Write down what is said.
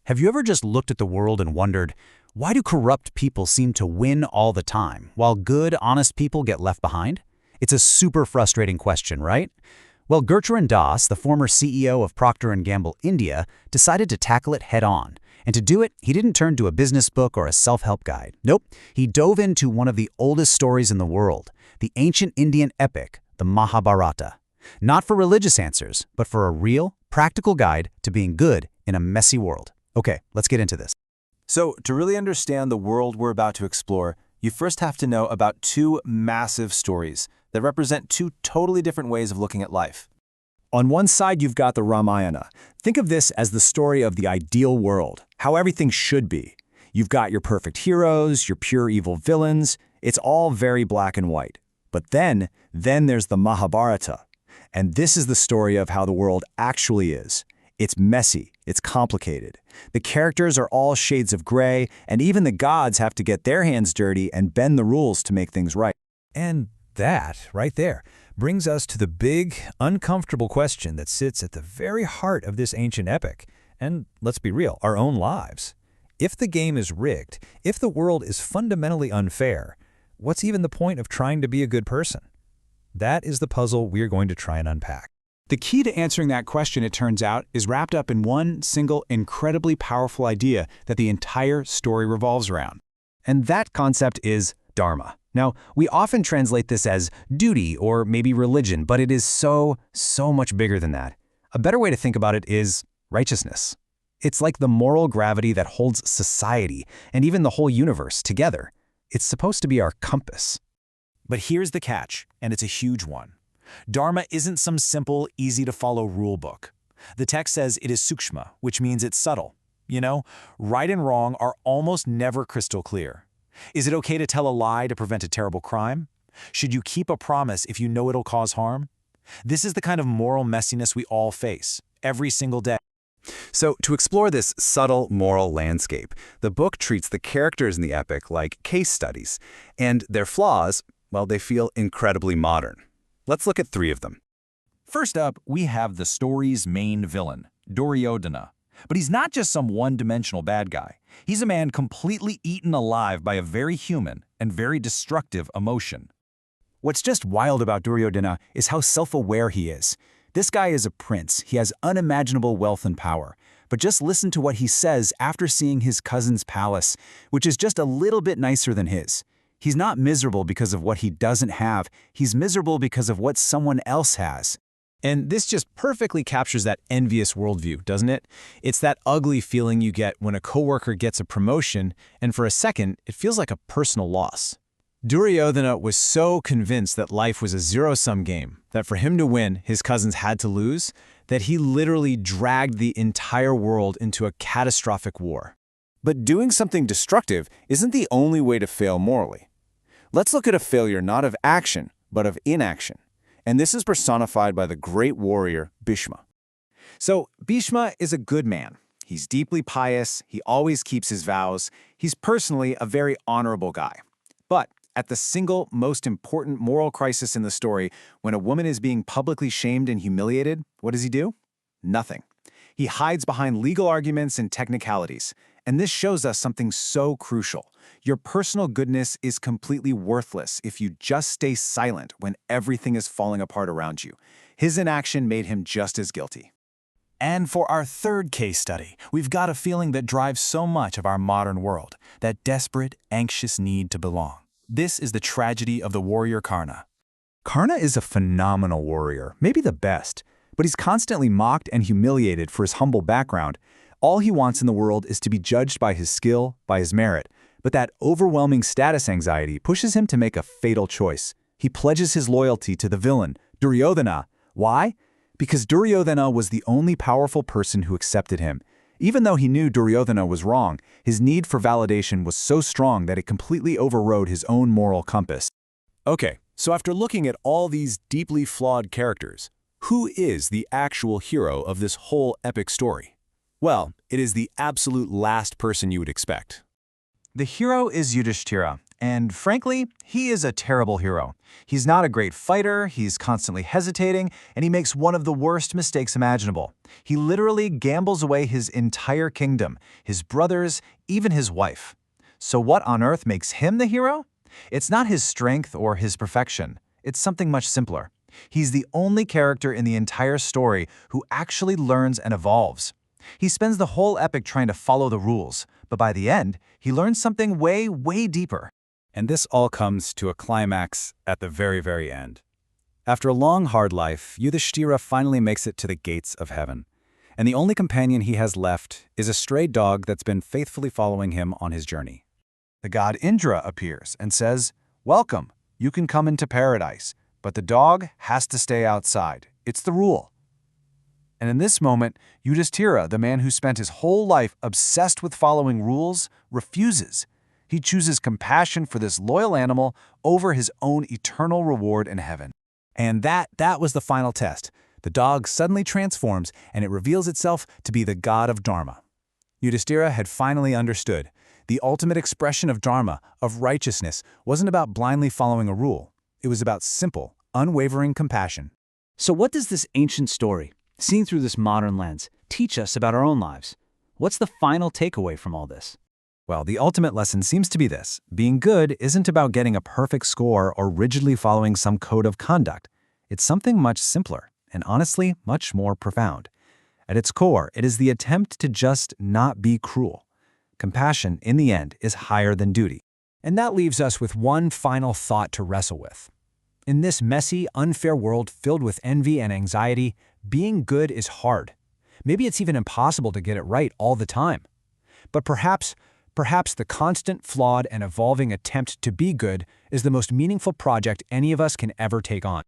Have you ever just looked at the world and wondered, why do corrupt people seem to win all the time, while good, honest people get left behind? It's a super frustrating question, right? Well, Gurucharan, the former CEO of Procter & Gamble India, decided to tackle it head-on. And to do it, he didn't turn to a business book or a self-help guide. Nope, he dove into one of the oldest stories in the world, the ancient Indian epic, the Mahabharata. Not for religious answers, but for a real, practical guide to being good in a messy world. Okay, let's get into this. So, to really understand the world we're about to explore, you first have to know about two massive stories that represent two totally different ways of looking at life. On one side, you've got the Ramayana. Think of this as the story of the ideal world, how everything should be. You've got your perfect heroes, your pure evil villains. It's all very black and white. But then there's the Mahabharata. And this is the story of how the world actually is. It's messy, it's complicated. The characters are all shades of gray, and even the gods have to get their hands dirty and bend the rules to make things right. And that, right there, brings us to the big, uncomfortable question that sits at the very heart of this ancient epic. And let's be real, our own lives. If the game is rigged, if the world is fundamentally unfair, what's even the point of trying to be a good person? That is the puzzle we're going to try and unpack. The key to answering that question, it turns out, is wrapped up in one single, incredibly powerful idea that the entire story revolves around. And that concept is Dharma. Now, we often translate this as duty or maybe religion, but it is so much bigger than that. A better way to think about it is righteousness. It's like the moral gravity that holds society and even the whole universe together. It's supposed to be our compass. But here's the catch, and it's a huge one. Dharma isn't some simple, easy-to-follow rule book. The text says it is sukshma, which means it's subtle. You know, right and wrong are almost never crystal clear. Is it okay to tell a lie to prevent a terrible crime? Should you keep a promise if you know it'll cause harm? This is the kind of moral messiness we all face, every single day. So, to explore this subtle moral landscape, the book treats the characters in the epic like case studies, and their flaws, well, they feel incredibly modern. Let's look at three of them. First up, we have the story's main villain, Duryodhana. But he's not just some one-dimensional bad guy. He's a man completely eaten alive by a very human and very destructive emotion. What's just wild about Duryodhana is how self-aware he is. This guy is a prince. He has unimaginable wealth and power. But just listen to what he says after seeing his cousin's palace, which is just a little bit nicer than his. He's not miserable because of what he doesn't have. He's miserable because of what someone else has. And this just perfectly captures that envious worldview, doesn't it? It's that ugly feeling you get when a coworker gets a promotion, and for a second, it feels like a personal loss. Duryodhana was so convinced that life was a zero-sum game, that for him to win, his cousins had to lose, that he literally dragged the entire world into a catastrophic war. But doing something destructive isn't the only way to fail morally. Let's look at a failure not of action, but of inaction. And this is personified by the great warrior Bhishma. So, Bhishma is a good man. He's deeply pious, he always keeps his vows, he's personally a very honorable guy. But at the single most important moral crisis in the story, when a woman is being publicly shamed and humiliated, what does he do? Nothing. He hides behind legal arguments and technicalities. And this shows us something so crucial. Your personal goodness is completely worthless if you just stay silent when everything is falling apart around you. His inaction made him just as guilty. And for our third case study, we've got a feeling that drives so much of our modern world, that desperate, anxious need to belong. This is the tragedy of the warrior Karna. Karna is a phenomenal warrior, maybe the best, but he's constantly mocked and humiliated for his humble background. All he wants in the world is to be judged by his skill, by his merit. But that overwhelming status anxiety pushes him to make a fatal choice. He pledges his loyalty to the villain, Duryodhana. Why? Because Duryodhana was the only powerful person who accepted him. Even though he knew Duryodhana was wrong, his need for validation was so strong that it completely overrode his own moral compass. Okay, so after looking at all these deeply flawed characters, who is the actual hero of this whole epic story? Well, it is the absolute last person you would expect. The hero is Yudhishthira, And frankly, he is a terrible hero. He's not a great fighter, he's constantly hesitating, and he makes one of the worst mistakes imaginable. He literally gambles away his entire kingdom, his brothers, even his wife. So what on earth makes him the hero? It's not his strength or his perfection. It's something much simpler. He's the only character in the entire story who actually learns and evolves. He spends the whole epic trying to follow the rules, but by the end, he learns something way, way deeper. And this all comes to a climax at the very, very end. After a long, hard life, Yudhishthira finally makes it to the gates of heaven. And the only companion he has left is a stray dog that's been faithfully following him on his journey. The god Indra appears and says, "Welcome, you can come into paradise, but the dog has to stay outside. It's the rule." And in this moment, Yudhishthira, the man who spent his whole life obsessed with following rules, refuses. He chooses compassion for this loyal animal over his own eternal reward in heaven. And that was the final test. The dog suddenly transforms, and it reveals itself to be the god of Dharma. Yudhishthira had finally understood. The ultimate expression of Dharma, of righteousness, wasn't about blindly following a rule. It was about simple, unwavering compassion. So what does this ancient story, seen through this modern lens, teach us about our own lives? What's the final takeaway from all this? Well, the ultimate lesson seems to be this. Being good isn't about getting a perfect score or rigidly following some code of conduct. It's something much simpler, and honestly, much more profound. At its core, it is the attempt to just not be cruel. Compassion, in the end, is higher than duty. And that leaves us with one final thought to wrestle with. In this messy, unfair world filled with envy and anxiety, being good is hard. Maybe it's even impossible to get it right all the time. But perhaps the constant, flawed, and evolving attempt to be good is the most meaningful project any of us can ever take on.